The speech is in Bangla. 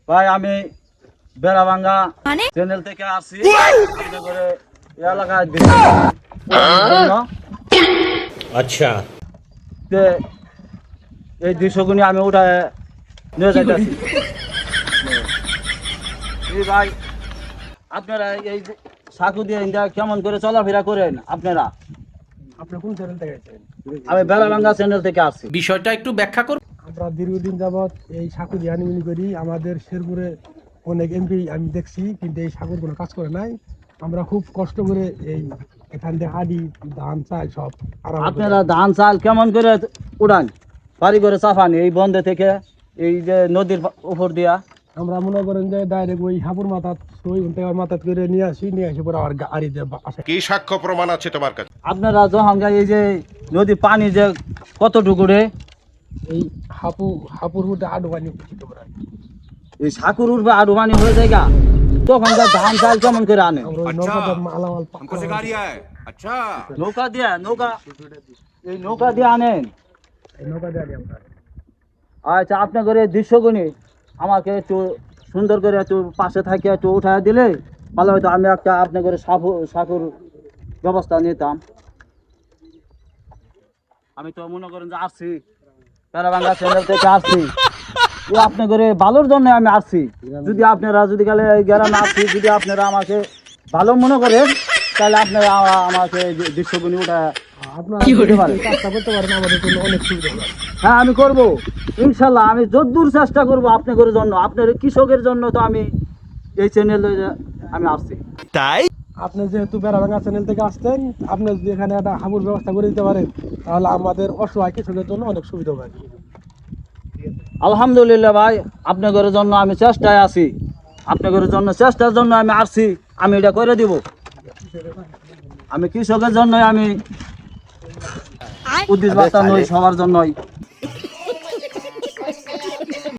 ভাই আমি বেড়াভাঙ্গা চ্যানেল থেকে আসছি আপনাদের এই এলাকায় আচ্ছা এই দৃশ্যগুলি আমি উঠায় নিয়ে যাইতেছি। ভাই আপনারা এই সাকু দিয়ে কেমন করে চলাফেরা করেন আপনারা? আপনি কোন চ্যানেল থেকে আছেন? আমি বেড়াভাঙ্গা চ্যানেল থেকে আসছি। বিষয়টা একটু ব্যাখ্যা করুন। আমরা দীর্ঘদিন যাবৎ এই সাঁকু দিয়ে আনিমিনি করি। আমাদের শেরপুরে অনেক এমপি আমি দেখছি, কিন্তু এই সাঁকুর কোনো কাজ করে নাই। আমরা খুব কষ্ট করে এই এখান থেকে আদি ধান চাল সব। আপনারা ধান চাল কেমন করে উড়ান, বাড়ি করে চাপান এই বন্ধে থেকে, এই যে নদীর উপর দিয়া? আমরা মনে করেন যে ডাইরেক্ট ওই হাপুর মাথা ওই মাথা করে নিয়ে আসি পরে আবার গাড়ি দিয়ে আসে। কি সাক্ষ্য প্রমাণ আছে তোমার কাছে? আপনারা যখন এই যে নদীর পানি যে কতটুকু রে, এই হাপুর মধ্যে আডু পানি উঠতে পারে। এই সাকুর উঠবে আডু পানি হয়ে যায় গা, তখন ধান চাল কেমন করে আনে? আমরা ওই নৌকাতে মালামাল আচ্ছা নৌকা দিয়া এই নৌকা দিয়ে আনেন? এই নৌকা দিয়ে আনি আমরা। আচ্ছা আপনার ঘরে দৃশ্যগুলি আমাকে একটু সুন্দর করে একটু পাশে থাকে একটু উঠায় দিলে ভালো হয়তো। আমি একটা আপনার ঘরে সাকুর ব্যবস্থা নিতাম। আমি তো মনে করেন যে আসছি বেড়াভাঙ্গা চ্যানেল থেকে আসছি, আপনার ঘরে ভালোর জন্য আমি আসছি। যদি আপনারা যদি গেলে গ্রামে আসছি, যদি আপনারা আমাকে ভালো মনে করেন তাহলে আপনারা আমাকে দৃশ্যগুলি উঠা আপনারা চেষ্টা করতে পারেন, আমাদের জন্য অনেক সুবিধা হবে। হ্যাঁ আমি করব ইনশাল্লাহ। আমি যতদূর চেষ্টা করব আপনাদের জন্য, আপনার কৃষকের জন্য। তো আমি এই চ্যানেলে আমি আসছি। তাই আপনি যেহেতু বেড়াভাঙ্গা চ্যানেল থেকে আসতেন, আপনি যদি এখানে একটা হাবুর ব্যবস্থা করে দিতে পারেন তাহলে আমাদের অসহায় কৃষকের জন্য অনেক সুবিধা হবে। আলহামদুলিল্লাহ ভাই, আপনাদের জন্য আমি চেষ্টায় আছি, আপনাদের জন্য চেষ্টার জন্য আমি আসছি। আমি এটা করে দিব। আমি কৃষকের জন্য আমি উদ্দেশ্য বার্তা নই, সবার জন্যই।